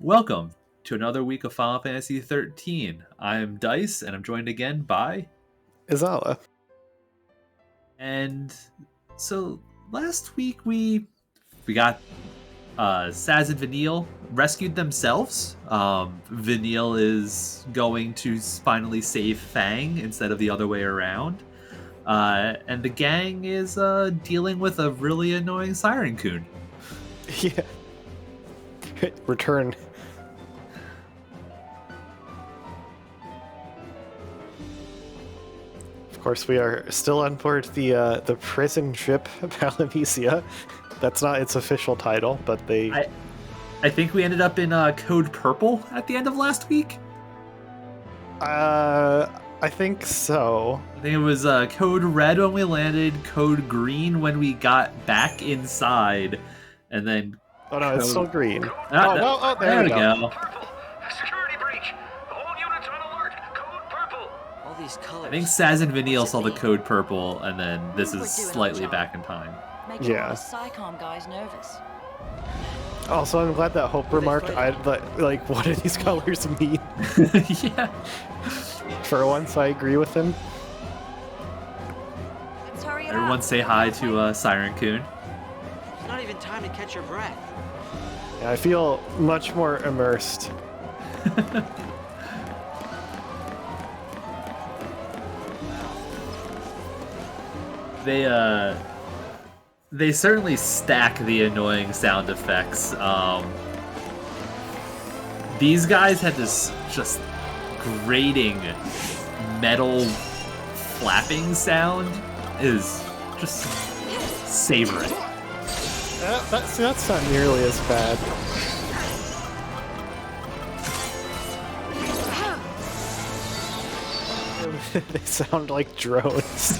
Welcome to another week of Final Fantasy XIII. I'm Dice, and I'm joined again by... Izala. And so last week we got Saz and Vanille rescued themselves. Vanille is going to finally save Fang instead of the other way around. And the gang is dealing with a really annoying Siren Coon. Yeah. Return. Of course, we are still on board the prison ship Palamecia. That's not its official title, but they... I think we ended up in Code Purple at the end of last week. I think so. I think it was Code Red when we landed, Code Green when we got back inside, and then... Oh no, it's still green. There we go. Security breach. All units on alert. Code purple. All these colors. I think Saz and Vanille saw the Code Purple, and then this is slightly back in time. Make Yeah. the SciComm guys nervous. Also, I'm glad that Hope remarked, like, what do these colors mean? Yeah. For once, I agree with him. Let's hurry it Everyone up. say hi to Siren Coon. It's not even time to catch your breath. Yeah, I feel much more immersed. They certainly stack the annoying sound effects. These guys had this just grating metal flapping sound. Is just savor it. That's not nearly as bad. They sound like drones.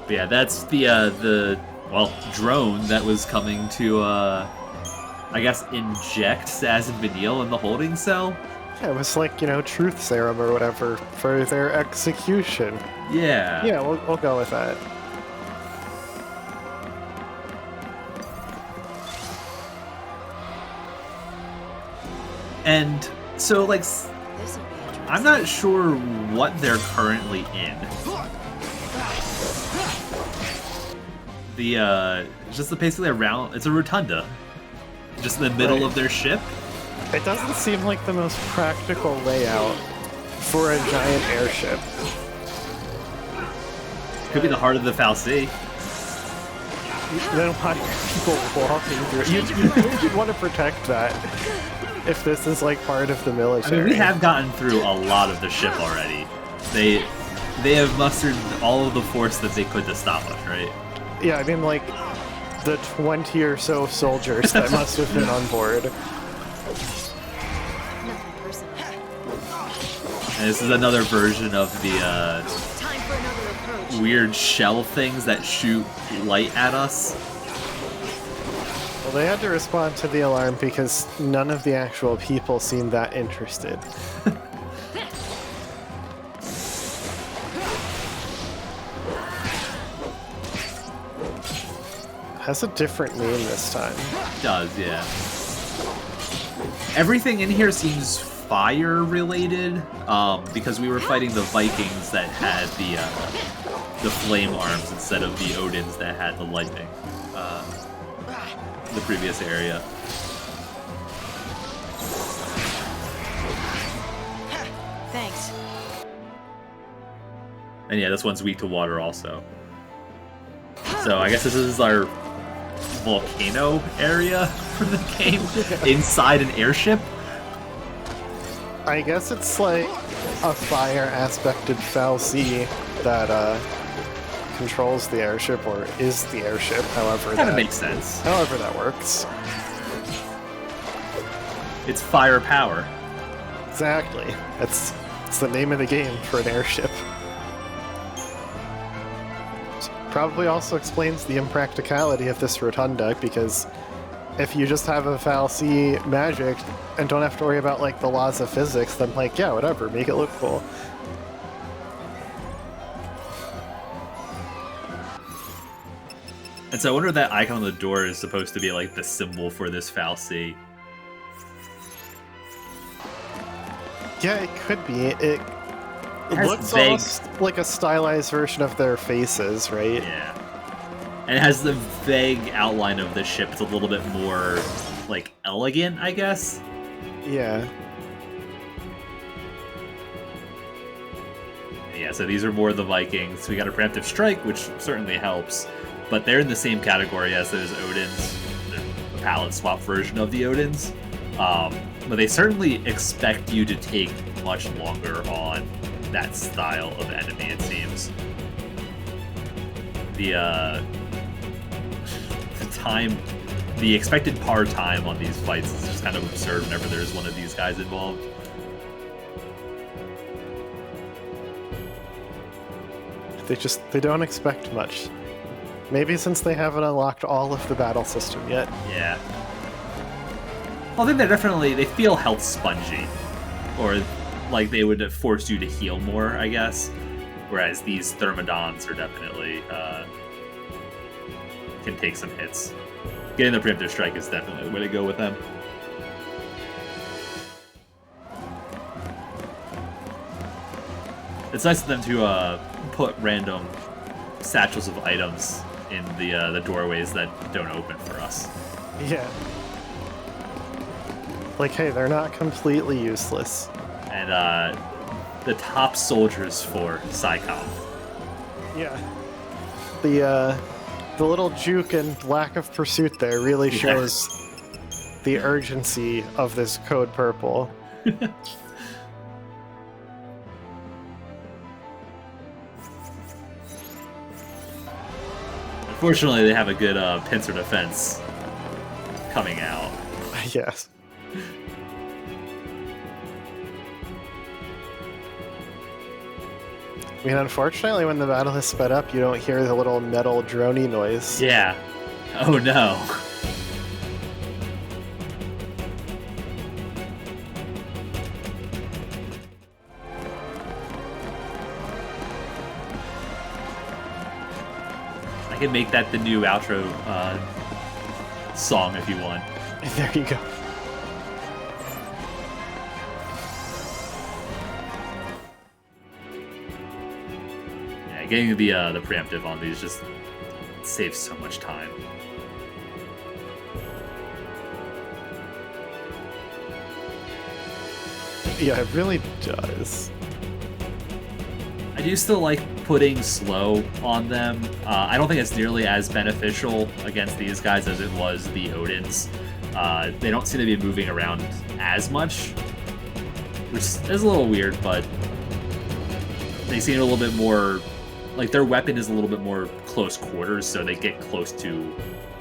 But yeah, that's the drone that was coming to I guess inject Saz and Vanille in the holding cell. Yeah, it was like, truth serum or whatever for their execution. Yeah. Yeah, we'll go with that. And so like This'll be interesting. I'm not sure what they're currently in. Just basically around. It's a rotunda, just in the middle of their ship. It doesn't seem like the most practical layout for a giant airship. Could be the heart of the Fal'Cie. Then why are people walking through? You'd want to protect that if this is like part of the I military. mean, we have gotten through a lot of the ship already. They have mustered all of the force that they could to stop us, right? Yeah, I mean, like, the 20 or so soldiers that must have been on board. Nothing personal. And this is another version of the Time for another approach. weird shell things that shoot light at us. Well, they had to respond to the alarm because none of the actual people seemed that interested. Has a different name this time. Does, yeah. Everything in here seems fire related, because we were fighting the Vikings that had the flame arms instead of the Odins that had the lightning. The previous area. Thanks. And yeah, this one's weak to water also. So I guess this is our volcano area for the game, inside an airship. I guess it's like a fire-aspected Fal'Cie that controls the airship, or is the airship, however Kind of makes sense. however that works. It's fire power. Exactly. It's the name of the game for an airship. Probably also explains the impracticality of this rotunda, because if you just have a Fal'Cie magic and don't have to worry about like the laws of physics, then like, yeah, whatever, make it look cool. And so I wonder if that icon on the door is supposed to be like the symbol for this fal'Cie. Yeah, it could be. It has looks vague- almost like a stylized version of their faces, right? Yeah. And it has the vague outline of the ship. It's a little bit more, like, elegant, I guess. Yeah. Yeah, so these are more the Vikings. We got a preemptive strike, which certainly helps. But they're in the same category as those Odins. They're a palette swap version of the Odins. But they certainly expect you to take much longer on that style of enemy, it seems. The expected par time on these fights is just kind of absurd whenever there's one of these guys involved. They don't expect much. Maybe since they haven't unlocked all of the battle system yet. Yeah. Well, I think they feel health spongy. Or like they would force you to heal more, I guess. Whereas these Thermodons are definitely can take some hits. Getting the preemptive strike is definitely the way to go with them. It's nice of them to put random satchels of items in the doorways that don't open for us. Yeah. Like, hey, they're not completely useless. And the top soldiers for PsyCom. Yeah. The little juke and lack of pursuit there really shows the urgency of this code purple. Unfortunately, they have a good pincer defense coming out. Yes. I mean, unfortunately, when the battle is sped up, you don't hear the little metal droney noise. Yeah. Oh no. I can make that the new outro song if you want. There you go. Yeah, getting the preemptive on these just saves so much time. Yeah, it really does. I do still like putting slow on them. I don't think it's nearly as beneficial against these guys as it was the Odins. They don't seem to be moving around as much, which is a little weird, but they seem a little bit more... Like, their weapon is a little bit more close quarters, so they get close to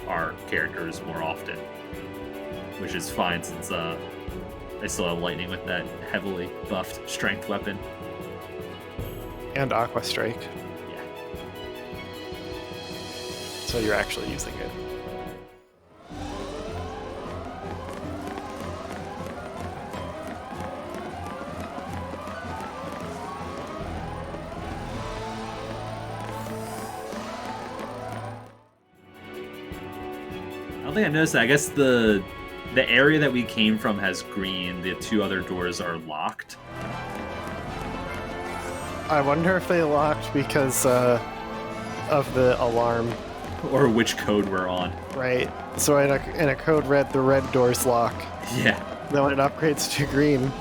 our characters more often. Which is fine, since I still have lightning with that heavily buffed strength weapon. And Aqua Strike. Yeah. So you're actually using it. I don't think I noticed that. I guess the area that we came from has green. The two other doors are locked. I wonder if they locked because of the alarm. Or which code we're on. Right. So in a code red, the red doors lock. Yeah. Then when it upgrades to green...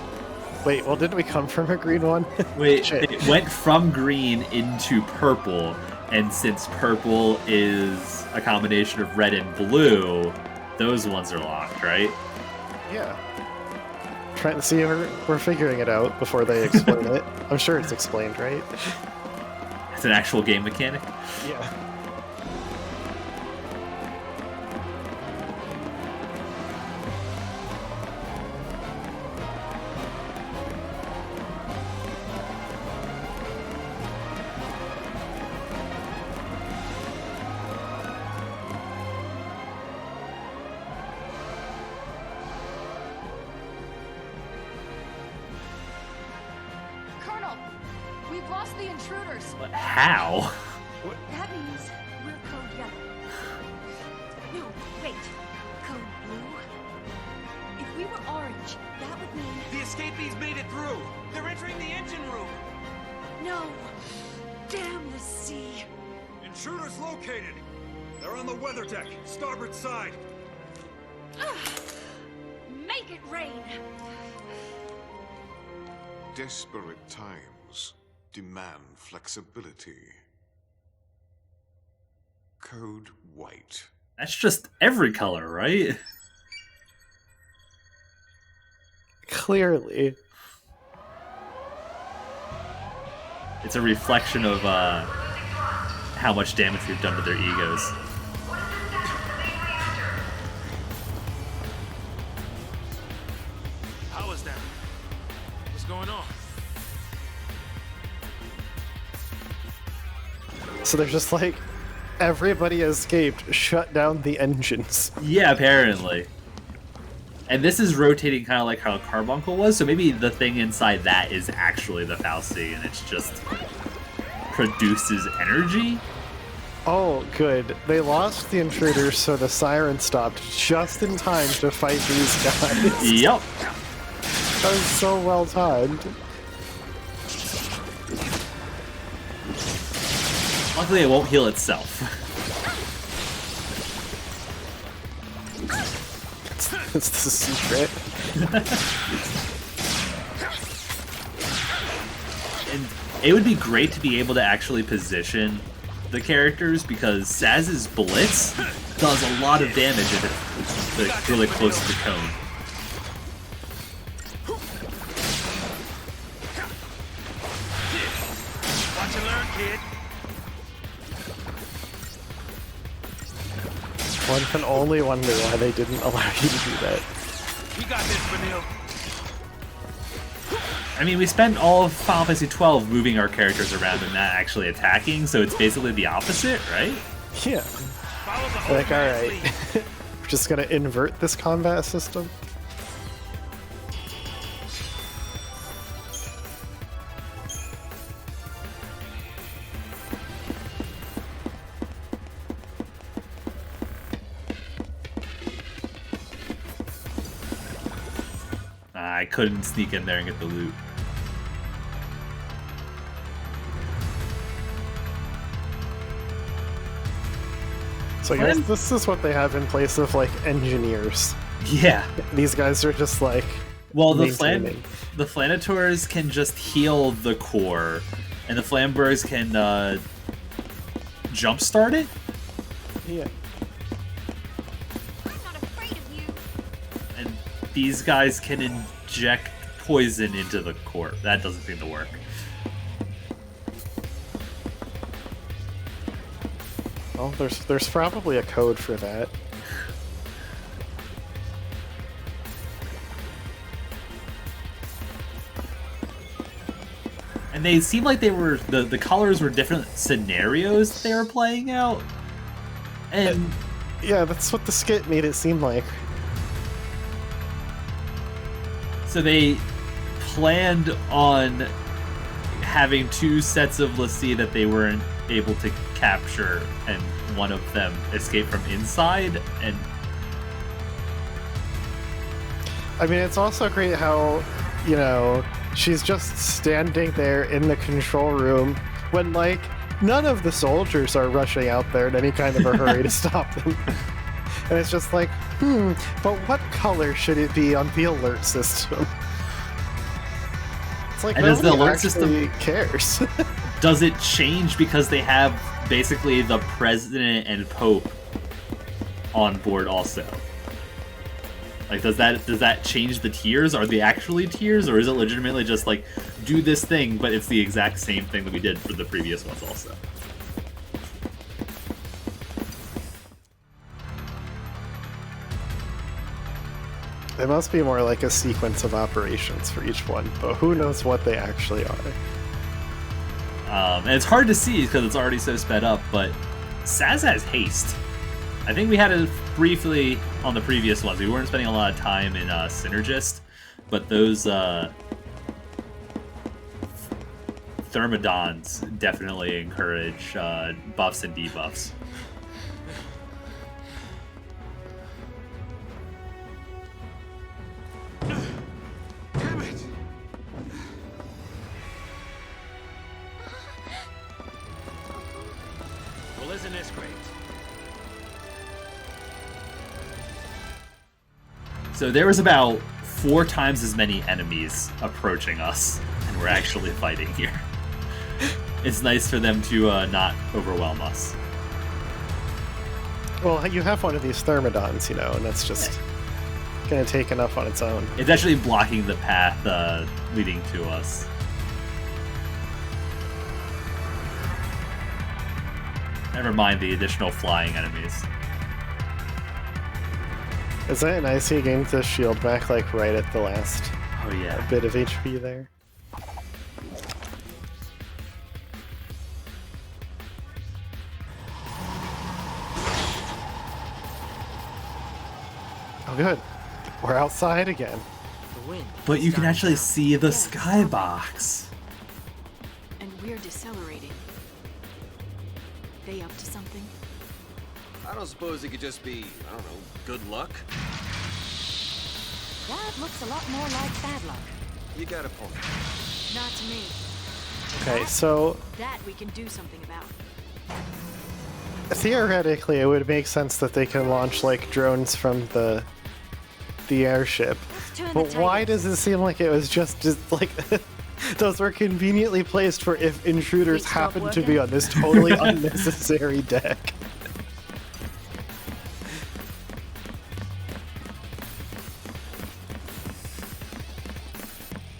Wait, well, didn't we come from a green one? Wait, Shit. it went from green into purple, and since purple is a combination of red and blue, those ones are locked, right? Yeah. Trying to see if we're figuring it out before they explain it. I'm sure it's explained, right? It's an actual game mechanic. Yeah. Colonel, we've lost the intruders. But how? That means we're code yellow. escapees made it through. They're entering the engine room. No. Damn the sea. Intruders located. They're on the weather deck, starboard side. Make it rain. Desperate times demand flexibility. Code white. That's just every color, right? Clearly. It's a reflection of how much damage we've done to their egos. How is that? What's going on? So they're just like, everybody escaped, shut down the engines. Yeah, apparently. And this is rotating kind of like how Carbuncle was, so maybe the thing inside that is actually the Fal'Cie, and it's just produces energy? Oh, good. They lost the intruders, so the siren stopped just in time to fight these guys. Yep. That was so well timed. Luckily, it won't heal itself. It's the secret. And it would be great to be able to actually position the characters, because Saz's Blitz does a lot of damage if it's like, really close to the cone. Watch and learn, kid. One can only wonder why they didn't allow you to do that. We got this, Vanille. I mean, we spent all of Final Fantasy XII moving our characters around and not actually attacking, so it's basically the opposite, right? Yeah. Follow the whole Like, man's alright. lead. We're just gonna invert this combat system? I couldn't sneak in there and get the loot. So I guess this is what they have in place of, like, engineers. Yeah. These guys are just, like, Well, the maintaining. Flanators can just heal the core, and the Flambergs can jumpstart it. Yeah. I'm not afraid of you. And these guys can inject poison into the core. That doesn't seem to work. Well, there's probably a code for that. And they seem like they were the colors were different scenarios they were playing out. And Yeah, that's what the skit made it seem like. so they planned on having two sets of Lassie that they weren't able to capture, and one of them escaped from inside. And I mean, it's also great how, you know, she's just standing there in the control room when, like, none of the soldiers are rushing out there in any kind of a hurry to stop them. And it's just like, but what color should it be on the alert system? It's like, And does the nobody alert system- actually cares. does it change because they have basically the president and pope on board also? Like, does that change the tiers? Are they actually tiers, or is it legitimately just like, do this thing, but it's the exact same thing that we did for the previous ones also? It must be more like a sequence of operations for each one, but who knows what they actually are. And it's hard to see because it's already so sped up, but Saz has haste. I think we had it briefly on the previous ones. We weren't spending a lot of time in Synergist, but those Thermodons definitely encourage buffs and debuffs. Damn it! That's great. So there was about 4 times as many enemies approaching us, and we're actually fighting here. It's nice for them to not overwhelm us. Well, you have one of these Thermodons, you know, and that's just gonna take enough on its own. It's actually blocking the path leading to us. Never mind the additional flying enemies. Isn't it nice he gained the shield back, like, right at the last Oh yeah. bit of HP there? Oh, good. We're outside again. The wind. But you can starting actually now. see the skybox. And we're decelerating. They up to something? I don't suppose it could just be, I don't know, good luck? That looks a lot more like bad luck. You got a point. Not to me. Okay, so That we can do something about. theoretically it would make sense that they can launch, like, drones from the airship. Turn the But why tables. does it seem like it was just like those were conveniently placed for if intruders Please stop happen to be working. on this totally unnecessary deck?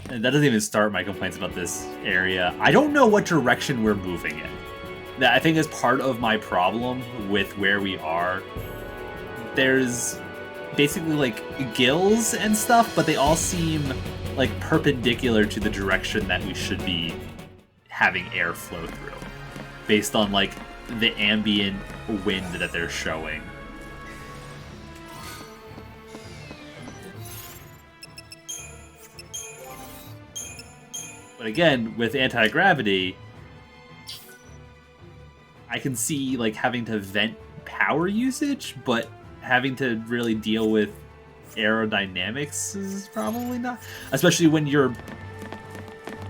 And that doesn't even start my complaints about this area. I don't know what direction we're moving in. That I think is part of my problem with where we are. There's basically like gills and stuff, but they all seem like perpendicular to the direction that we should be having air flow through, based on like the ambient wind that they're showing. But again, with anti-gravity, I can see like having to vent power usage, but having to really deal with aerodynamics is probably not. Especially when your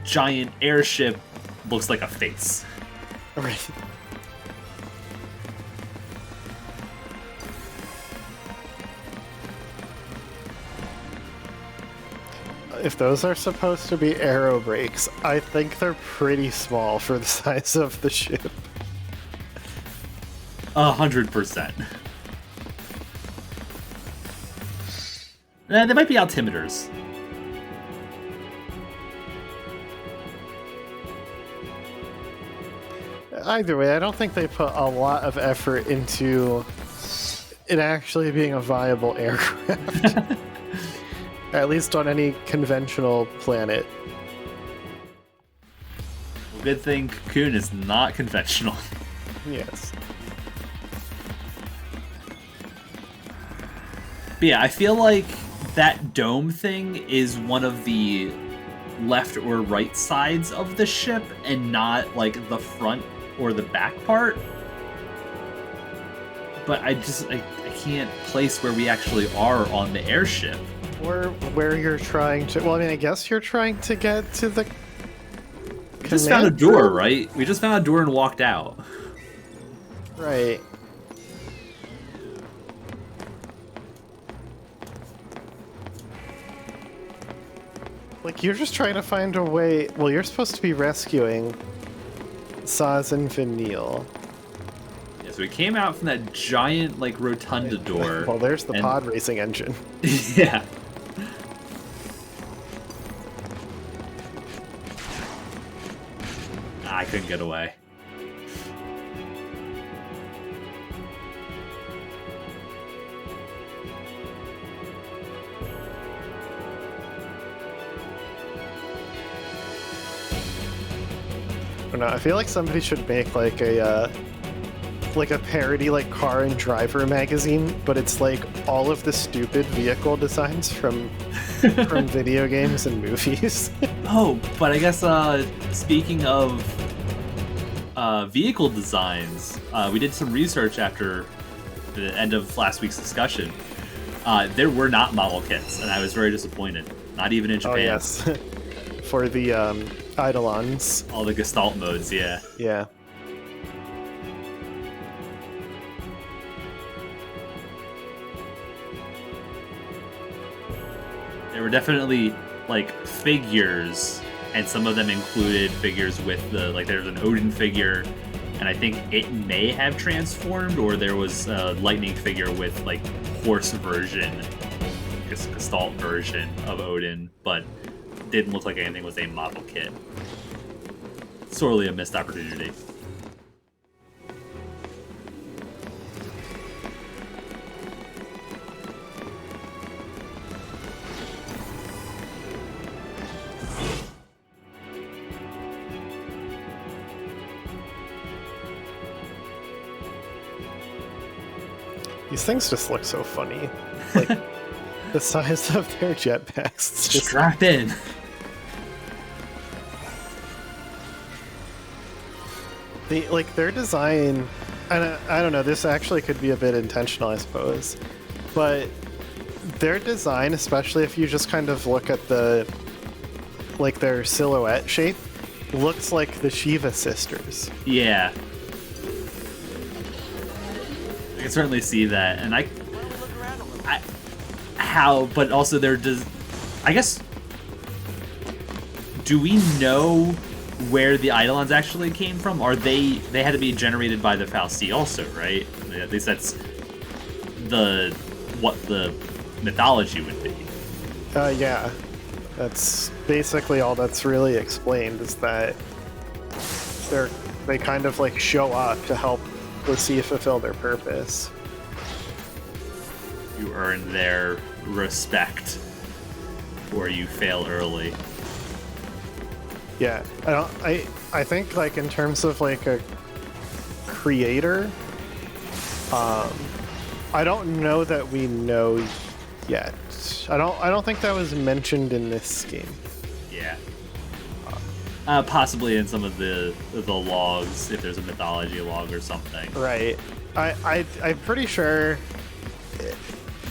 giant airship looks like a face. Right. If those are supposed to be aero brakes, I think they're pretty small for the size of the ship. 100%. They might be altimeters. Either way, I don't think they put a lot of effort into it actually being a viable aircraft. At least on any conventional planet. Well, good thing Cocoon is not conventional. Yes. But yeah, I feel like that dome thing is one of the left or right sides of the ship and not like the front or the back part. But I can't place where we actually are on the airship. Or where you're trying to... Well, I mean, I guess you're trying to get to the... We just found a door, right? We just found a door and walked out. Right. Like, you're just trying to find a way... Well, you're supposed to be rescuing Saz and Vanille. Yeah, so we came out from that giant, like, rotunda door. Well, there's the and- pod racing engine. Yeah. I couldn't get away. I don't know, I feel like somebody should make like a parody like car and driver magazine, but it's like all of the stupid vehicle designs from video games and movies. Oh, but I guess speaking of vehicle designs, we did some research after the end of last week's discussion. There were not model kits, and I was very disappointed. Not even in Japan. Oh yes. For the Eidolons. All the Gestalt modes, yeah. Yeah. There were definitely like figures, and some of them included figures with the like. There's an Odin figure, and I think it may have transformed, or there was a lightning figure with like horse version, gestalt version of Odin, but didn't look like anything was a model kit. Sorely a missed opportunity. These things just look so funny. Like, the size of their jetpacks. It's just Strap in. their design, and I don't know, this actually could be a bit intentional, I suppose, but their design, especially if you just kind of look at the, like, their silhouette shape, looks like the Shiva sisters. Yeah. I can certainly see that, and but also they're just, I guess, do we know where the Eidolons actually came from? Or they had to be generated by the Fal'Cie also, right? At least that's what the mythology would be. Yeah. That's basically all that's really explained, is that they kind of like show up to help L'Cie fulfill their purpose. You earn their respect, or you fail early. Yeah, I think like in terms of like a creator, I don't know that we know yet. I don't think that was mentioned in this game. Yeah. Possibly in some of the logs, if there's a mythology log or something. Right. I'm pretty sure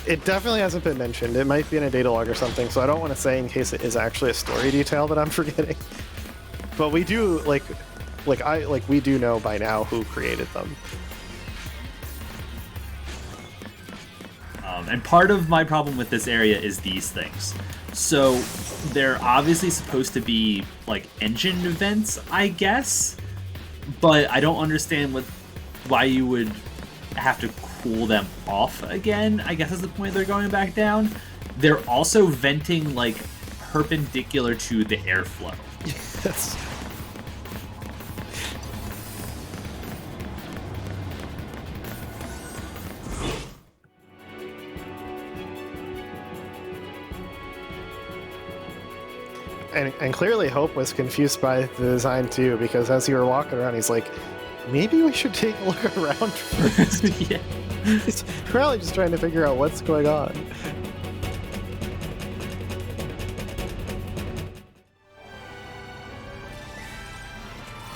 it definitely hasn't been mentioned. It might be in a data log or something, so I don't want to say in case it is actually a story detail that I'm forgetting. But we do we do know by now who created them. And part of my problem with this area is these things. So they're obviously supposed to be like engine vents, I guess, but I don't understand why you would have to cool them off again. I guess is the point they're going back down. They're also venting like perpendicular to the airflow. Yes. And clearly Hope was confused by the design too, because as you were walking around, he's like, maybe we should take a look around first. Yeah. He's probably just trying to figure out what's going on.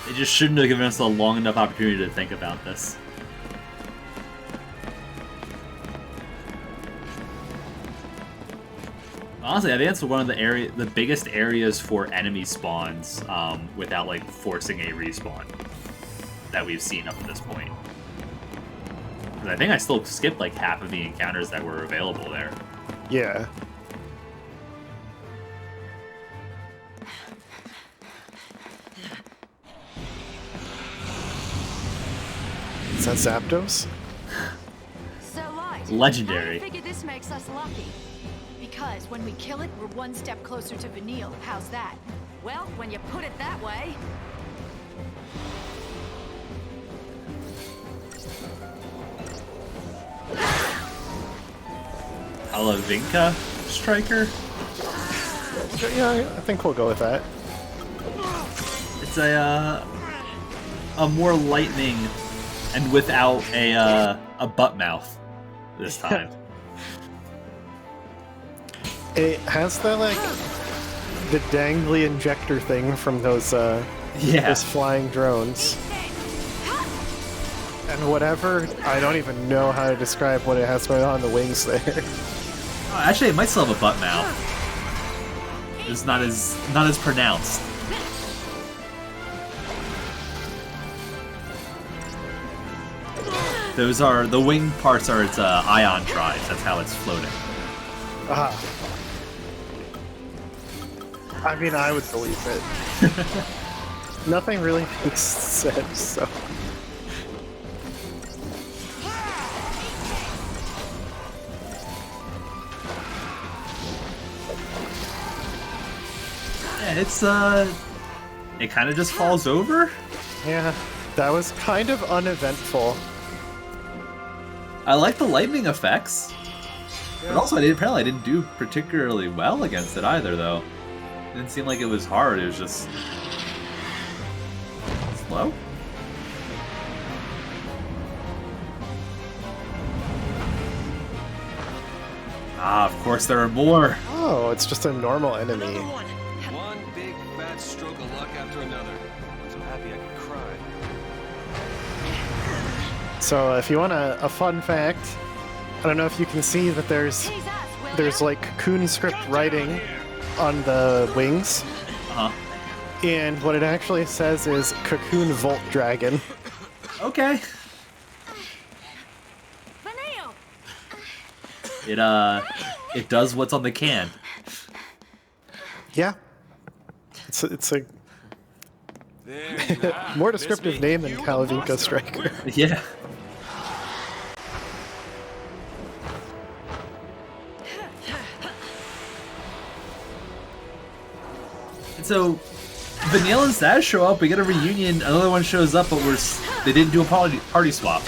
They just shouldn't have given us a long enough opportunity to think about this. Honestly, I think that's one of the biggest areas for enemy spawns without like forcing a respawn that we've seen up to this point. 'Cause I think I still skipped like half of the encounters that were available there. Yeah. Is that Zapdos? So what? Legendary. I figure this makes us lucky. Because when we kill it, we're one step closer to Vanille. How's that? Well, when you put it that way. Alavinka Striker? Yeah, I think we'll go with that. It's a more lightning and without a butt mouth this time. It has the the dangly injector thing from those those flying drones. And whatever, I don't even know how to describe what it has going on in the wings there. Oh, actually, it might still have a butt mouth. It's not as pronounced. Those are the wing parts are its ion drives. That's how it's floating. Aha. I mean, I would believe it. Nothing really makes sense, so... Yeah, it's it kind of just falls over. Yeah, that was kind of uneventful. I like the lightning effects, but also I didn't do particularly well against it either, though. It didn't seem like it was hard. It was just slow. Ah, of course there are more. Oh, it's just a normal enemy. One big fat stroke of luck after another. I'm so happy I could cry. So if you want a fun fact, I don't know if you can see that there's like cocoon script writing on the wings, and what it actually says is Cocoon Volt Dragon. Okay. It does what's on the can. Yeah, it's a more descriptive name than Kalavinka Striker. Yeah. And so, Vanille and Saz show up, we get a reunion, another one shows up, but they didn't do a party swap.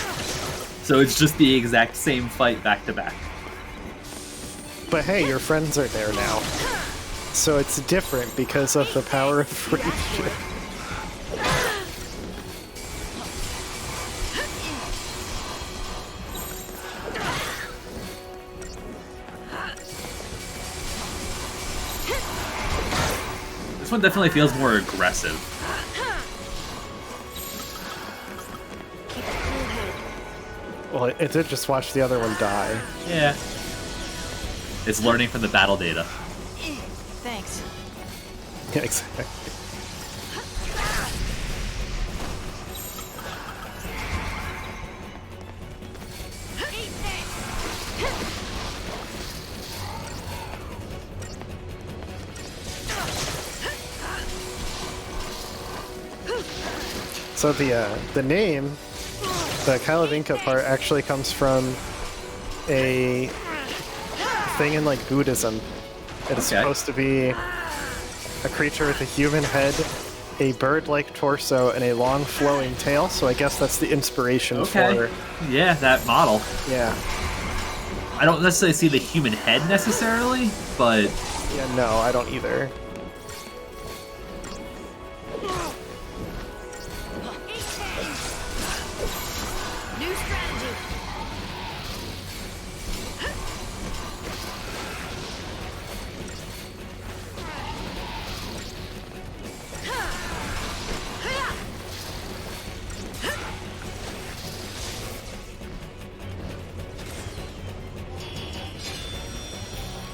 So it's just the exact same fight back to back. But hey, your friends are there now. So it's different because of the power of friendship. This one definitely feels more aggressive. Well, it did just watch the other one die. Yeah. It's learning from the battle data. Thanks. Yeah, exactly. So the name, the Kalavinka part, actually comes from a thing in like Buddhism. It is supposed to be a creature with a human head, a bird-like torso, and a long flowing tail. So I guess that's the inspiration for. Yeah, that model. Yeah. I don't necessarily see the human head necessarily, but Yeah, no, I don't either. New strategy.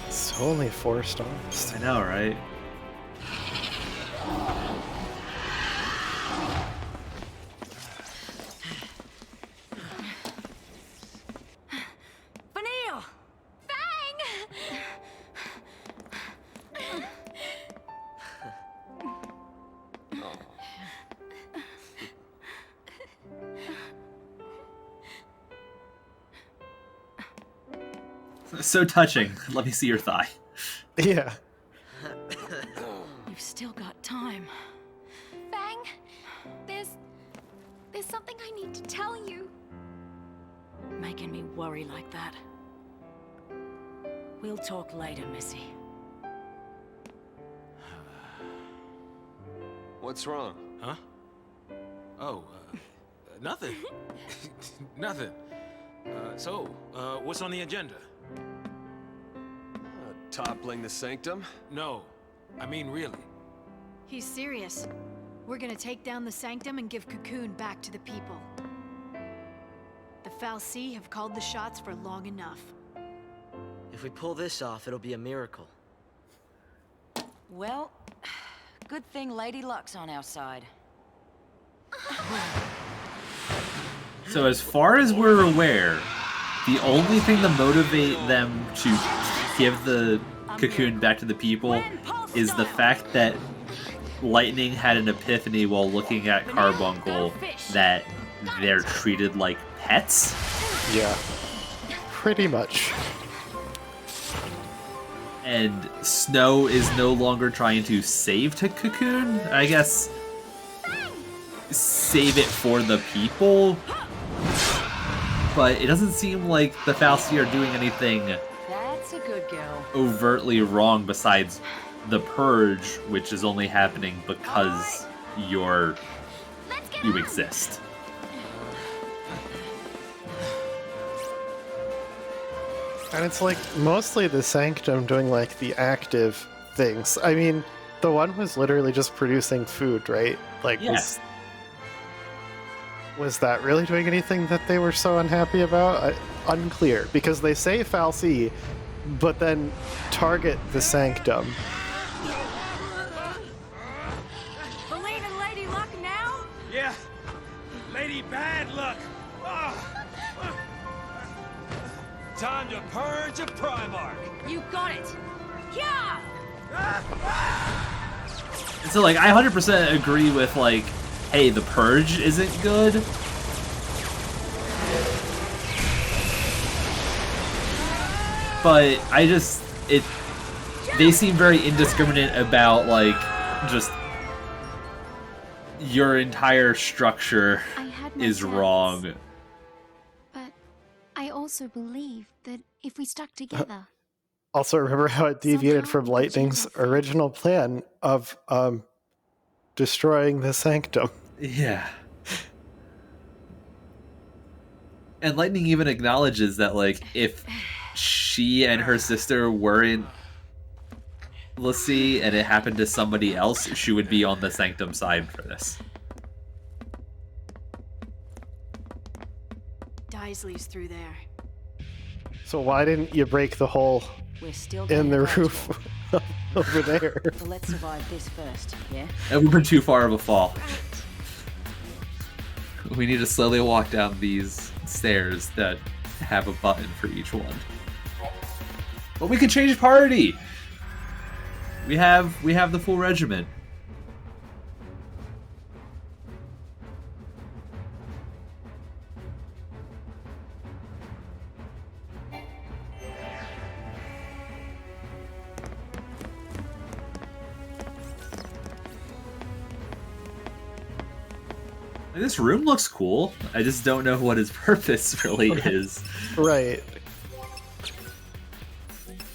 It's only 4 stars. I know, right? Vanille! Bang! So touching. Let me see your thigh. Yeah. You've still got time. Fang, there's something I need to tell you. Making me worry like that. We'll talk later, Missy. What's wrong? Huh? Oh, nothing. Nothing. What's on the agenda? Toppling the sanctum? No, I mean really. He's serious. We're gonna take down the Sanctum and give Cocoon back to the people. The fal'Cie have called the shots for long enough. If we pull this off, it'll be a miracle. Well, good thing Lady Luck's on our side. So as far as we're aware, the only thing to motivate them to give the Cocoon back to the people is the fact that Lightning had an epiphany while looking at Carbuncle that they're treated like pets. Yeah. Pretty much. And Snow is no longer trying to save to Cocoon. I guess save it for the people. But it doesn't seem like the Fal'Cie are doing anything That's a good girl. overtly wrong besides the purge, which is only happening because you exist. And it's like mostly the Sanctum doing like the active things. I mean, the one was literally just producing food, right? Like, Yes. was that really doing anything that they were so unhappy about? Unclear, because they say Fal'Cie, but then target the Sanctum. Believe in Lady Luck now? Yeah. Lady Bad Luck. Time to purge a Primarch. You got it. Yeah! And so, like, I 100% agree with, like, hey, the purge isn't good. But they seem very indiscriminate about, like, just your entire structure I had my is doubts, wrong. But I also believe that if we stuck together, Also, remember how it deviated Somehow from the Lightning's General original plan of destroying the Sanctum. Yeah. And Lightning even acknowledges that, like, if she and her sister were in l'Cie and it happened to somebody else, she would be on the Sanctum side for this. Daisley's through there. So why didn't you break the hole We're still in the getting close. roof over there? So let's survive this first, yeah? And we're too far of a fall. We need to slowly walk down these stairs that have a button for each one. But we can change party! We have the full regiment. This room looks cool. I just don't know what his purpose really is. Right.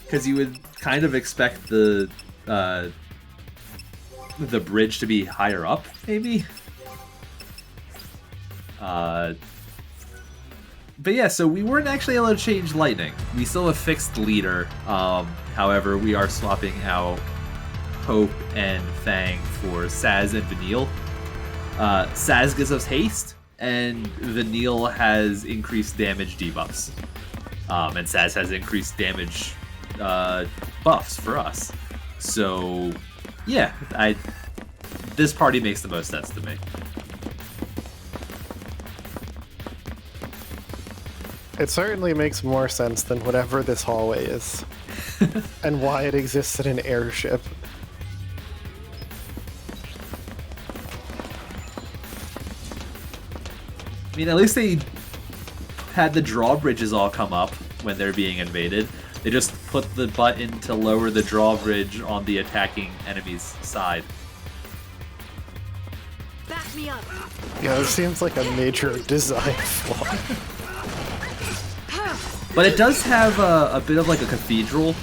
Because you would kind of expect the bridge to be higher up, maybe? But yeah, so we weren't actually able to change Lightning. We still have fixed leader. However, we are swapping out Hope and Fang for Saz and Vanille. Saz gives us haste, and Vanille has increased damage debuffs. And Saz has increased damage buffs for us. So, yeah, this party makes the most sense to me. It certainly makes more sense than whatever this hallway is. And why it exists in an airship. I mean, at least they had the drawbridges all come up when they're being invaded. They just put the button to lower the drawbridge on the attacking enemy's side. Back me up. Yeah, this seems like a major design flaw. But it does have a bit of like a cathedral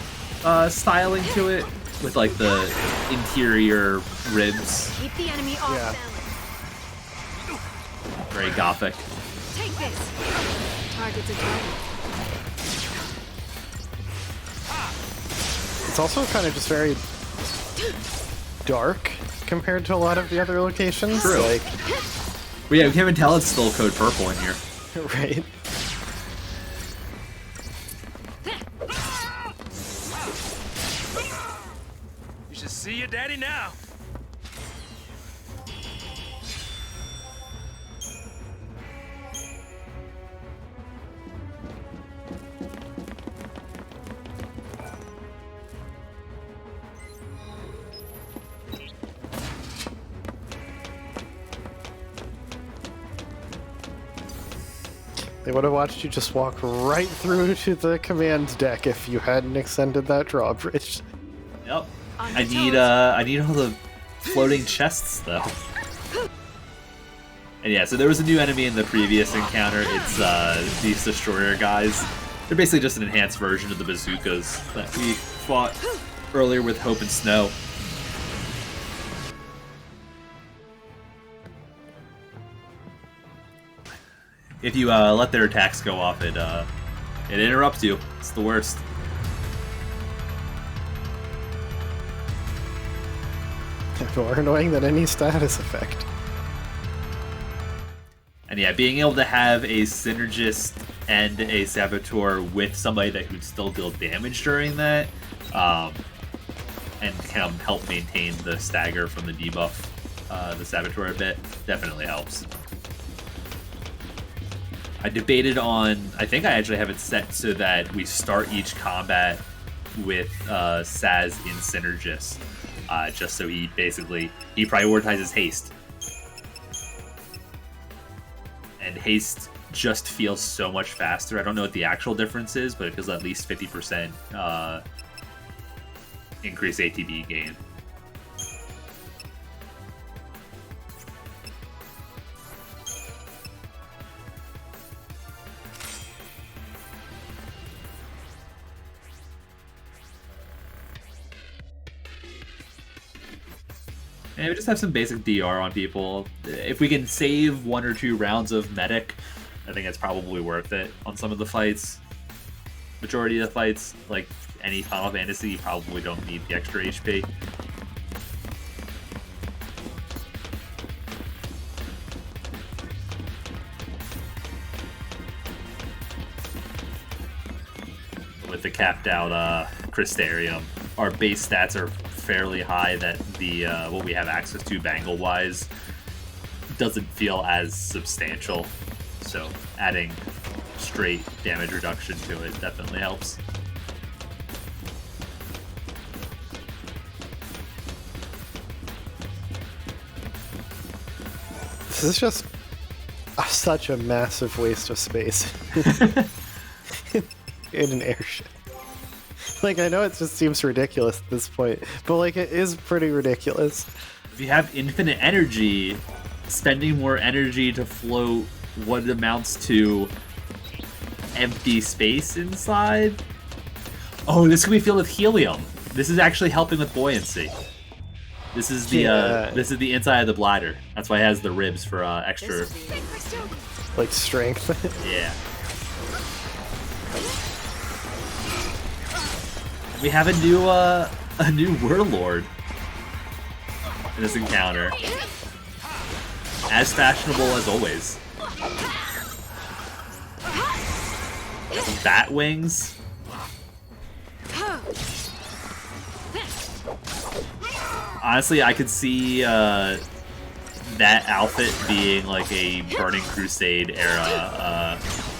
styling to it, with like the interior ribs. Keep the enemy off Yeah. balance. Very gothic. Take this. Target's a target. It's also kind of just very dark compared to a lot of the other locations. True. Like, But yeah, we can't even tell it's still code purple in here. right? You should see your daddy now. They would have watched you just walk right through to the command deck if you hadn't extended that drawbridge. Yep. I need all the floating chests though. And yeah, so there was a new enemy in the previous encounter. It's these destroyer guys. They're basically just an enhanced version of the bazookas that we fought earlier with Hope and Snow. If you let their attacks go off, it interrupts you. It's the worst. More annoying than any status effect. And yeah, being able to have a synergist and a saboteur with somebody that could still deal damage during that, and can help maintain the stagger from the debuff, the saboteur a bit, definitely helps. I debated on, I think I actually have it set so that we start each combat with Saz in synergist, just so he prioritizes haste. And haste just feels so much faster. I don't know what the actual difference is, but it feels at least 50% increased ATB gain. And we just have some basic DR on people. If we can save 1 or 2 rounds of medic, I think it's probably worth it on some of the fights. Majority of the fights, like any Final Fantasy, you probably don't need the extra HP. With the capped out Crystarium, our base stats are fairly high that the what we have access to bangle wise doesn't feel as substantial, so adding straight damage reduction to it definitely helps. This is just such a massive waste of space in an airship. Like, I know it just seems ridiculous at this point, but like, it is pretty ridiculous. If you have infinite energy, spending more energy to float what amounts to empty space inside. Oh, this can be filled with helium. This is actually helping with buoyancy. This is the this is the inside of the bladder. That's why it has the ribs for extra, like, strength. Yeah. We have a new warlord in this encounter. As fashionable as always. Bat wings. Honestly, I could see that outfit being like a Burning Crusade era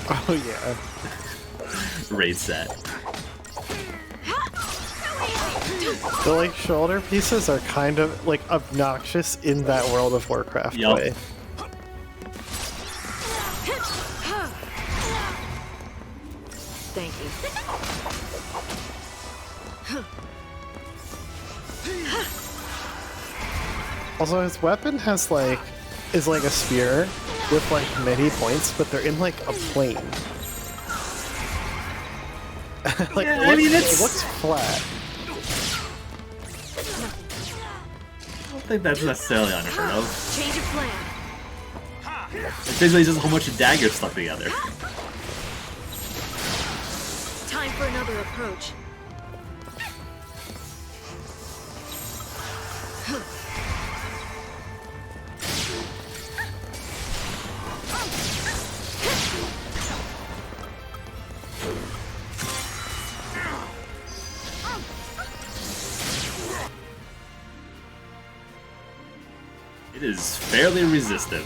Oh yeah. raid set. The like shoulder pieces are kind of like obnoxious in that World of Warcraft way. Thank you. Also, his weapon is like a spear with like many points, but they're in like a plane. Like, Yeah, it I mean, looks, it looks flat. I don't think that's necessarily unheard of. Change of plan. It's basically just a whole bunch of daggers stuck together. Time for another approach. It is fairly resistive.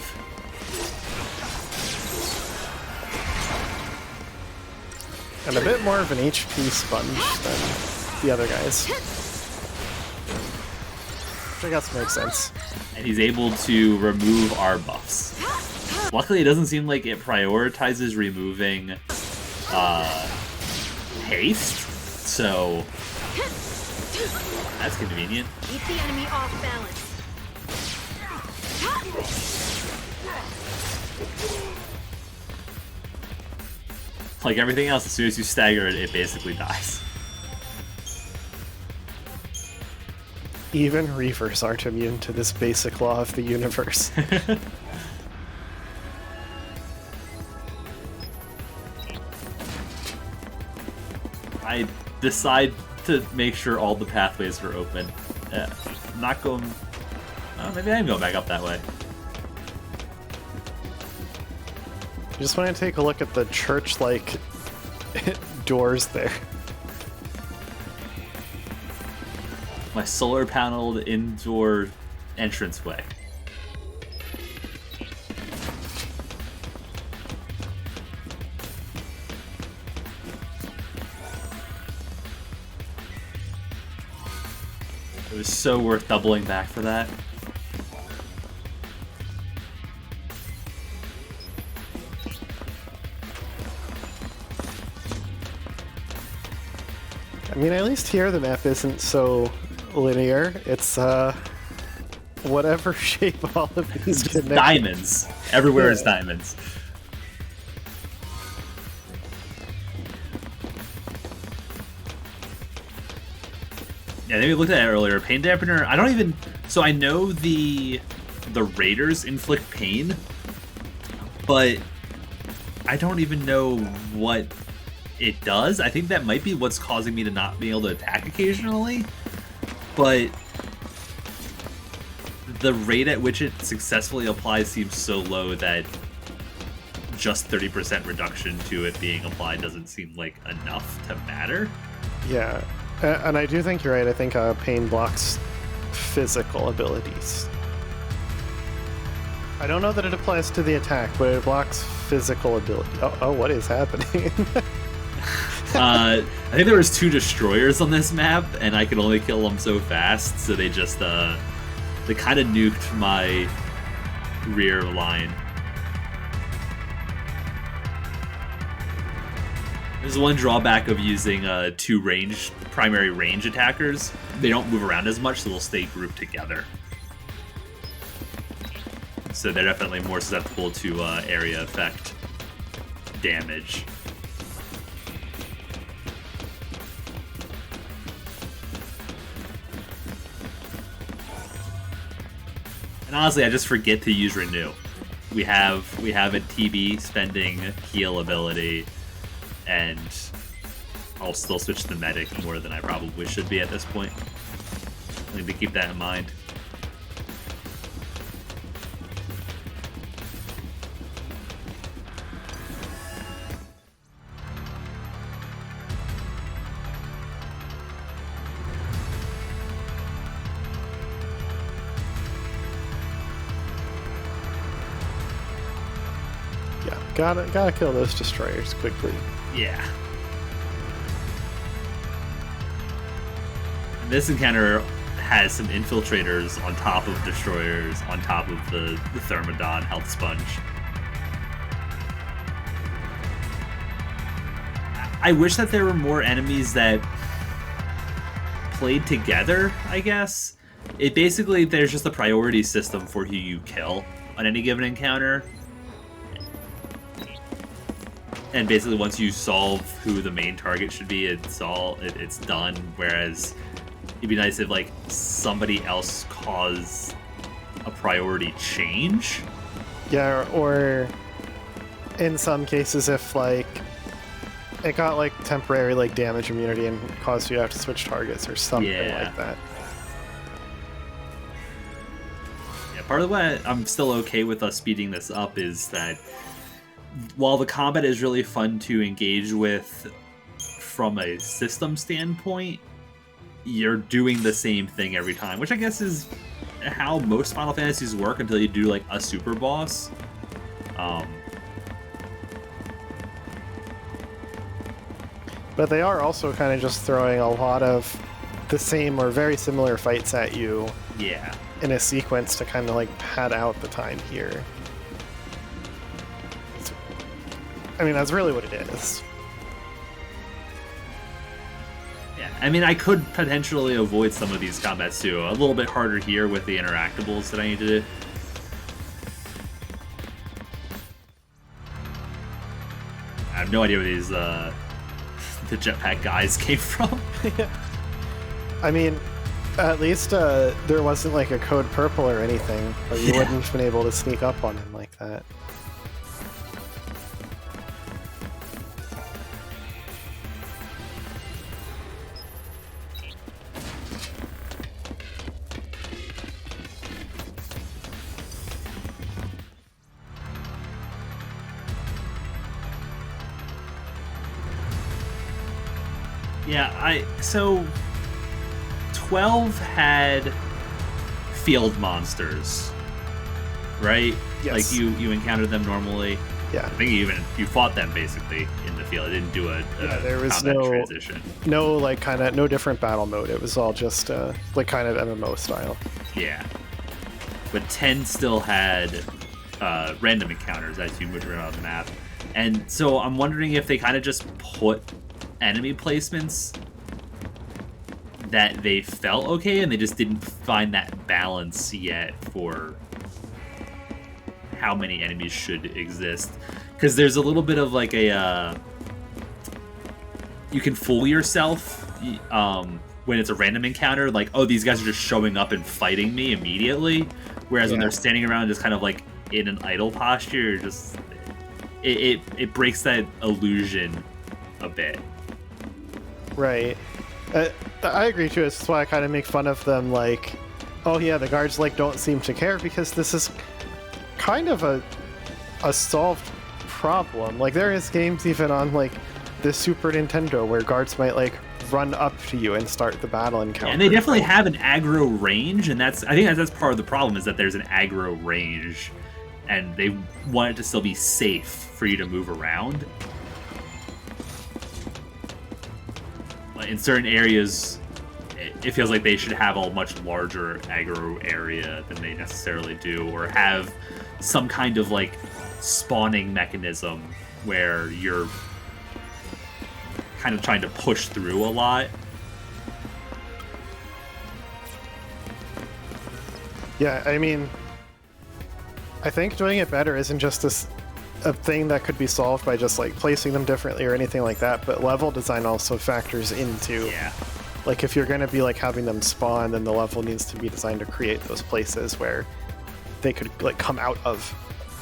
And a bit more of an HP sponge than the other guys. Which I guess makes sense. And he's able to remove our buffs. Luckily, it doesn't seem like it prioritizes removing haste, so that's convenient. Keep the enemy off balance. Like everything else, as soon as you stagger it, it basically dies. Even Reavers aren't immune to this basic law of the universe. I decide to make sure all the pathways are open. I'm not going... maybe I am going back up that way. I just want to take a look at the church-like doors there. My solar-paneled indoor entranceway. It was so worth doubling back for that. I mean, at least here the map isn't so linear. It's, whatever shape all of these Just connect. diamonds. Everywhere is diamonds. Yeah, I think we looked at it earlier. Pain dampener. I don't even. So I know the raiders inflict pain, but I don't even know what it does. I think that might be what's causing me to not be able to attack occasionally, but the rate at which it successfully applies seems so low that just 30% reduction to it being applied doesn't seem like enough to matter. Yeah, and I do think you're right. I think pain blocks physical abilities. I don't know that it applies to the attack, but it blocks physical ability. Oh, what is happening? I think there was 2 destroyers on this map, and I could only kill them so fast, so they just, they kind of nuked my rear line. There's one drawback of using 2 primary range attackers. They don't move around as much, so they'll stay grouped together. So they're definitely more susceptible to area effect damage. And honestly, I just forget to use Renew. We have a TB spending heal ability, and I'll still switch to medic more than I probably should be at this point. I need to keep that in mind. Gotta kill those destroyers quickly. Yeah. And this encounter has some infiltrators on top of destroyers, on top of the Thermodon health sponge. I wish that there were more enemies that played together, I guess. It basically, there's just a priority system for who you kill on any given encounter. And basically, once you solve who the main target should be, it's done. Whereas, it'd be nice if like somebody else caused a priority change. Yeah, or in some cases, if like it got like temporary like damage immunity and caused you to have to switch targets or something like that. Yeah, part of why I'm still okay with us speeding this up is that while the combat is really fun to engage with from a system standpoint, you're doing the same thing every time, which I guess is how most Final Fantasies work until you do like a super boss. But they are also kind of just throwing a lot of the same or very similar fights at you. Yeah. In a sequence to kind of like pad out the time here. I mean, that's really what it is. Yeah, I mean, I could potentially avoid some of these combats too. A little bit harder here with the interactables that I need to do. I have no idea where these the jetpack guys came from. I mean, at least there wasn't like a code purple or anything, or you wouldn't have been able to sneak up on him like that. Yeah, so 12 had field monsters, right? Yes. Like you encountered them normally. Yeah. I think you fought them basically in the field. It didn't do a there was combat transition. No like kind of no different battle mode. It was all just like kind of MMO style. Yeah. But 10 still had random encounters as you moved around the map. And so I'm wondering if they kind of just put enemy placements that they felt okay and they just didn't find that balance yet for how many enemies should exist. Because there's a little bit of like a you can fool yourself when it's a random encounter, like, oh, these guys are just showing up and fighting me immediately, whereas when they're standing around just kind of like in an idle posture, just it breaks that illusion a bit. Right. I agree too. It's why I kind of make fun of them, like, oh yeah, the guards like don't seem to care, because this is kind of a solved problem. Like, there is games even on like the Super Nintendo where guards might like run up to you and start the battle encounter. And they definitely have an aggro range, and I think that's part of the problem, is that there's an aggro range, and they want it to still be safe for you to move around. In certain areas, it feels like they should have a much larger aggro area than they necessarily do, or have some kind of like spawning mechanism where you're kind of trying to push through a lot. Yeah, I mean, I think doing it better isn't just a thing that could be solved by just like placing them differently or anything like that, but level design also factors into, like, if you're going to be like having them spawn, then the level needs to be designed to create those places where they could like come out of.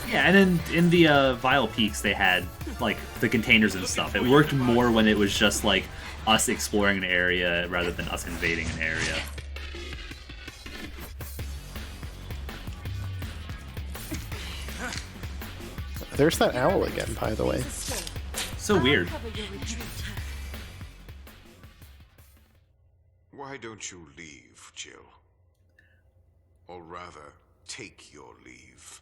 Yeah, and then in the Vile Peaks, they had like the containers and stuff. It worked more when it was just like us exploring an area rather than us invading an area. There's that owl again, by the way. So weird. Why don't you leave, Jill? Or rather, take your leave.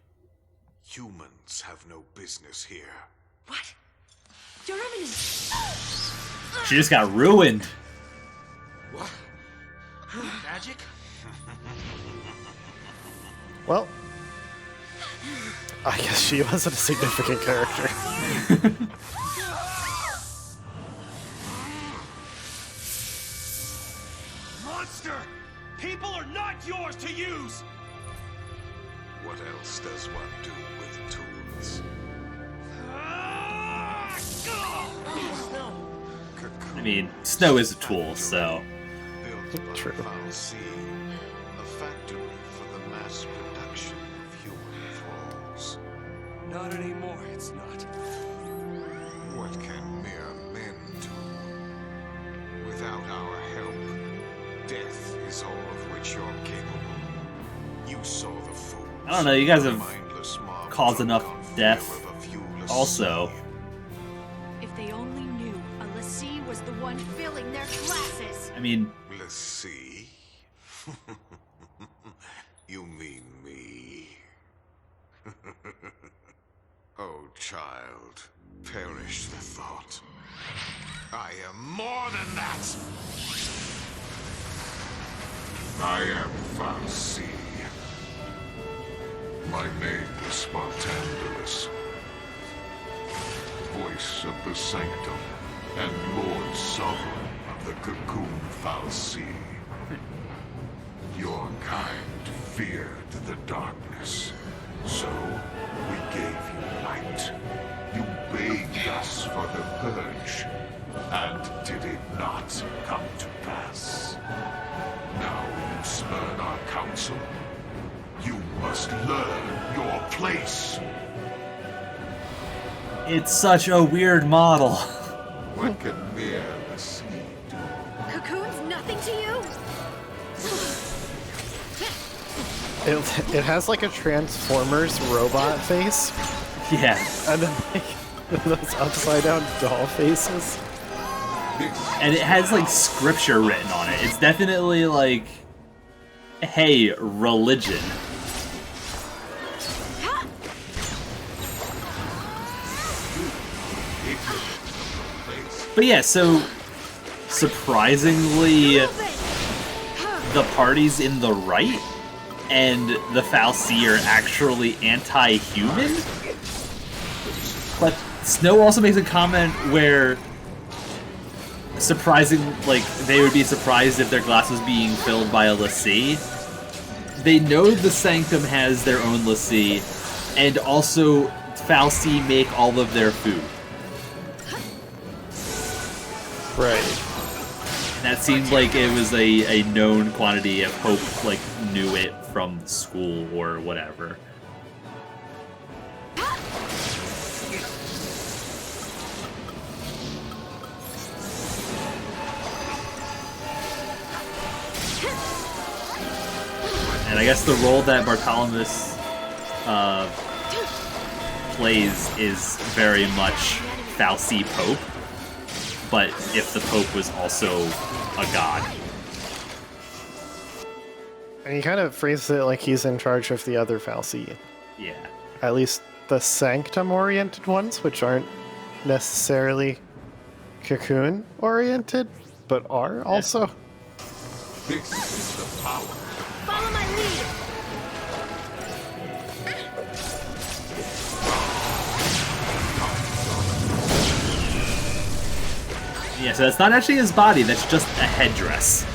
Humans have no business here. What? Your Eminence! She just got ruined. What? Magic? Well, I guess she wasn't a significant character. Monster! People are not yours to use! What else does one do with tools? I mean, snow is a tool, so. True. A factory for the mass production of human thralls. Not anymore, it's not. What can mere men do? Without our help, death is all of which you're capable. You saw the fools. I don't know, you guys have caused enough death also. If they only knew a Lassie was the one filling their glasses. I mean, Let's see. You mean me? Oh, child, perish the thought. I am more than that. I am Falsi. My name is Spartandulus. voice of the Sanctum and Lord Sovereign of the Cocoon fal'Cie. Your kind feared the darkness, so we gave you light. You begged us for the purge, and did it not come to pass? Now you spurn our counsel? You must learn your place. It's such a weird model. What can mere l'Cie do? Cocoon's nothing to you? It has like a Transformers robot face, Yeah. and then like those upside down doll faces. And it has like scripture written on it. It's definitely like, hey, religion. But yeah, so surprisingly, the party's in the right, and the fal'Cie are actually anti-human. But Snow also makes a comment where like they would be surprised if their glass was being filled by a l'Cie. They know the Sanctum has their own l'Cie, and also fal'Cie make all of their food. Right. And that seemed like it was a known quantity if Hope like knew it from school or whatever. And I guess the role that Bartholomew plays is very much fal'Cie Pope, but if the Pope was also a god. And he kind of phrases it like he's in charge of the other fal'Cie. Yeah. At least the Sanctum-oriented ones, which aren't necessarily Cocoon-oriented, but are also. This is the power. Follow my lead! Yeah, so that's not actually his body, that's just a headdress.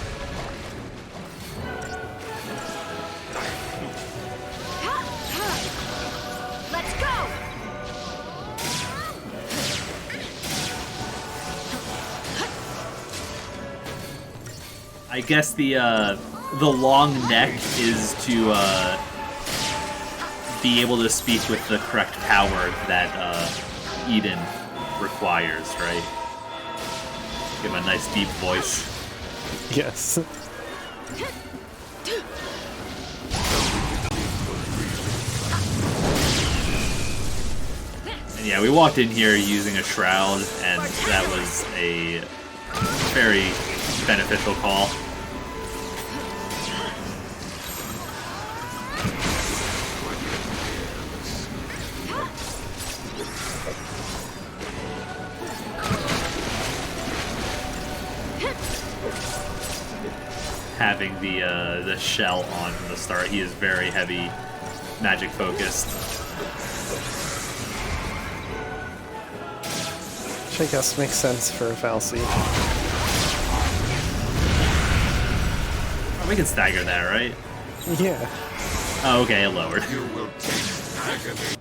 Let's go! I guess the long neck is to be able to speak with the correct power that Eden requires, right? Give him a nice deep voice. Yes. And yeah, we walked in here using a shroud, and that was a very beneficial call. Having the shell on from the start, he is very heavy magic focused. Which I guess makes sense for a fal'Cie. Oh, we can stagger that, right? Yeah. Oh, okay, it lowered. You will taste agony.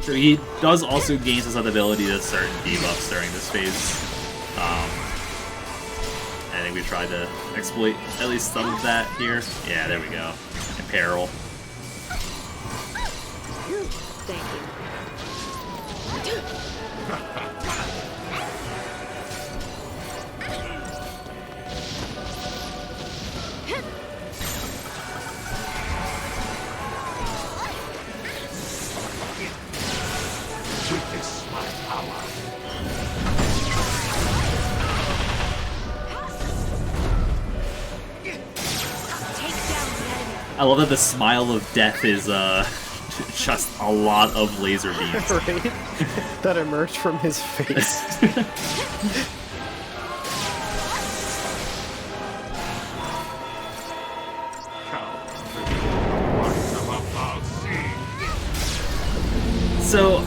So he does also gain susceptibility to certain debuffs during this phase. I think we tried to exploit at least some of that here. Yeah, there we go. Imperil. Thank you. Witness my power. Take down the enemy. I love that the smile of death is just a lot of laser beams. Right? That emerged from his face. So,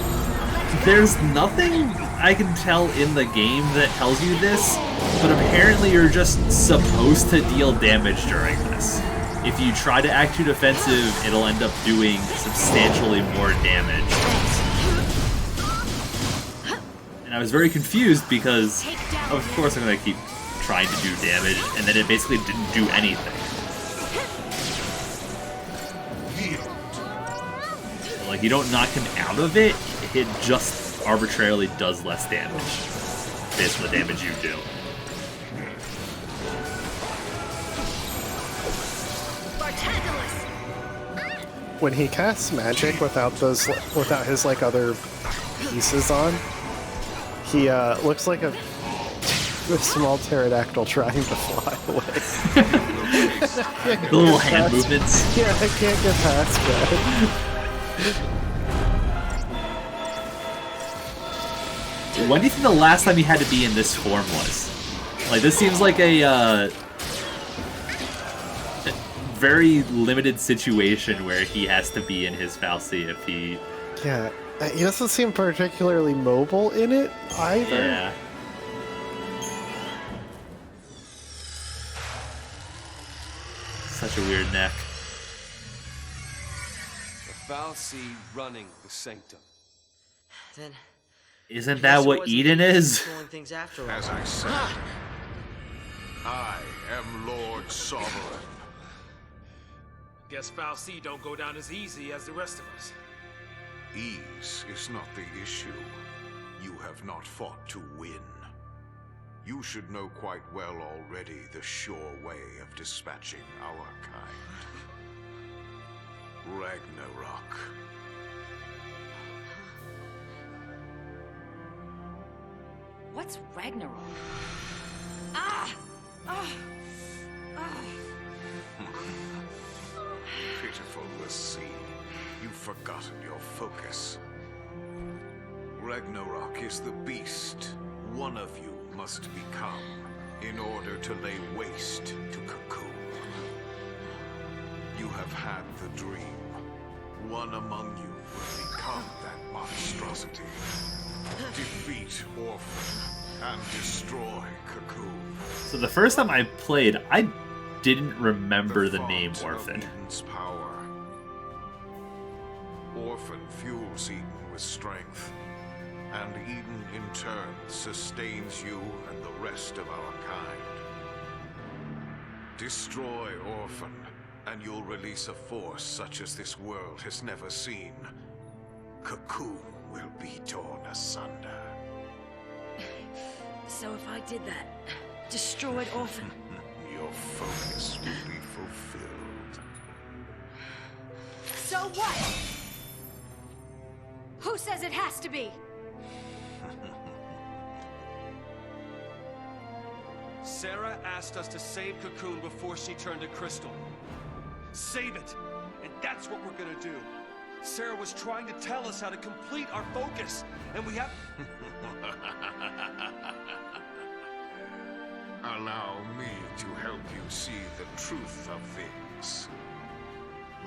there's nothing I can tell in the game that tells you this, but apparently you're just supposed to deal damage during this. If you try to act too defensive, it'll end up doing substantially more damage. And I was very confused because, of course I'm going to keep trying to do damage, and then it basically didn't do anything. Like, you don't knock him out of it, it just arbitrarily does less damage based on the damage you do. When he casts magic without his like other pieces on, he looks like a small pterodactyl trying to fly away. The little hand movements. Yeah, I can't get past that. When do you think the last time he had to be in this form was? Like, this seems like a very limited situation where he has to be in his fal'Cie if he... Yeah, he doesn't seem particularly mobile in it either. Yeah. Such a weird neck. The fal'Cie running the sanctum. Then... Isn't that what Eden is? Things after As I said, I am Lord Sovereign. Guess fal'Cie don't go down as easy as the rest of us. Ease is not the issue. You have not fought to win. You should know quite well already the sure way of dispatching our kind. Ragnarok. What's Ragnarok? Ah! Ah! Ah! Pitiful Lassie, you've forgotten your focus. Ragnarok is the beast one of you must become in order to lay waste to Cocoon. You have had the dream. One among you will become that monstrosity. Defeat Orphan and destroy Cocoon. So the first time I played, I didn't remember the name Orphan. Power. Orphan fuels Eden with strength, and Eden in turn sustains you and the rest of our kind. Destroy Orphan, and you'll release a force such as this world has never seen. Cocoon will be torn asunder. So if I did that, destroyed Orphan, Your focus will be fulfilled. So what? Who says it has to be? Sarah asked us to save Cocoon before she turned to Crystal. Save it! And that's what we're gonna do. Sarah was trying to tell us how to complete our focus, and we have... Allow me to help you see the truth of things.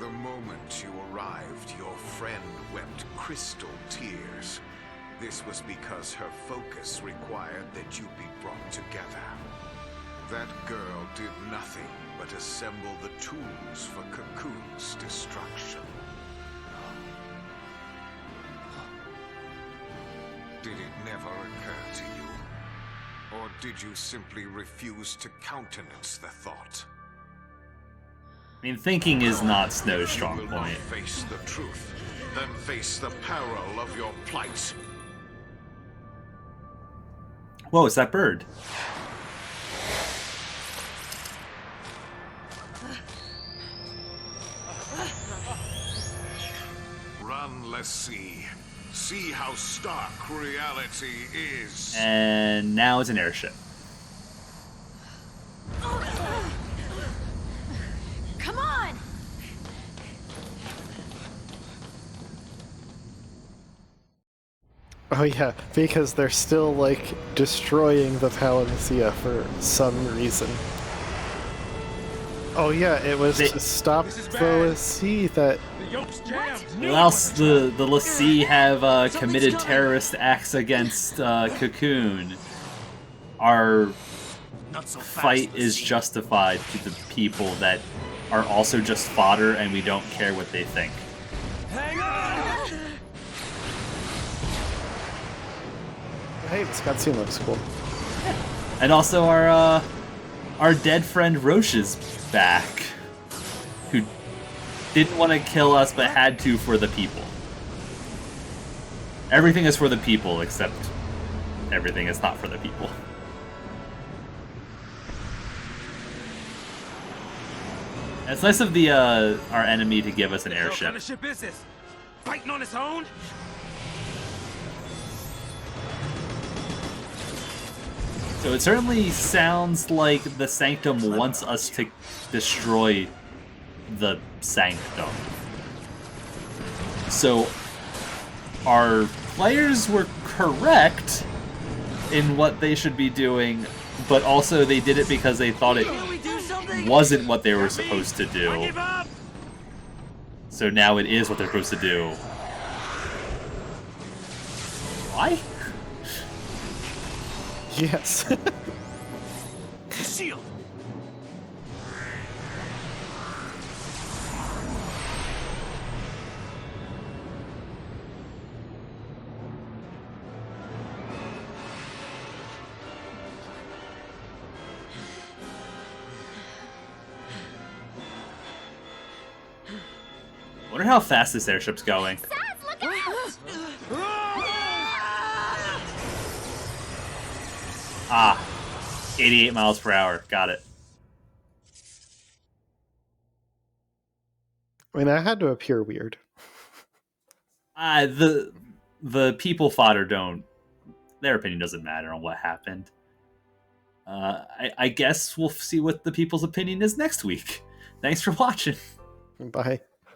The moment you arrived, your friend wept crystal tears. This was because her focus required that you be brought together. That girl did nothing but assemble the tools for Cocoon's destruction. Did it never occur to you? Or did you simply refuse to countenance the thought? I mean, thinking is not Snow's strong You will not point. face the truth, then face the peril of your plight. Whoa, it's that bird. Run, let's see. See how stark reality is. And now it's an airship. Come on! Oh yeah, because they're still like destroying the Palincia for some reason. Oh yeah, it was to stop This is the bad. sea that. The yoke's jammed. Well, else the Lassie have committed terrorist acts against Cocoon. Our Not so fast, fight is Lassie. justified to the people that are also just fodder, and we don't care what they think. Hang on! Hey, this cutscene looks cool. And also our dead friend Roche is back, who didn't want to kill us but had to for the people. Everything is for the people, except everything is not for the people. It's nice of the our enemy to give us an What kind airship. of ship is this? Fighting on its own? So it certainly sounds like the Sanctum wants us to destroy the Sanctum. So our players were correct in what they should be doing, but also they did it because they thought it wasn't what they were supposed to do. So now it is what they're supposed to do. Why? Yes. Shield! I wonder how fast this airship's going. Saz, look out! Ah, 88 miles per hour. Got it. I mean, that had to appear weird. The people fodder don't. Their opinion doesn't matter on what happened. I guess we'll see what the people's opinion is next week. Thanks for watching. Bye.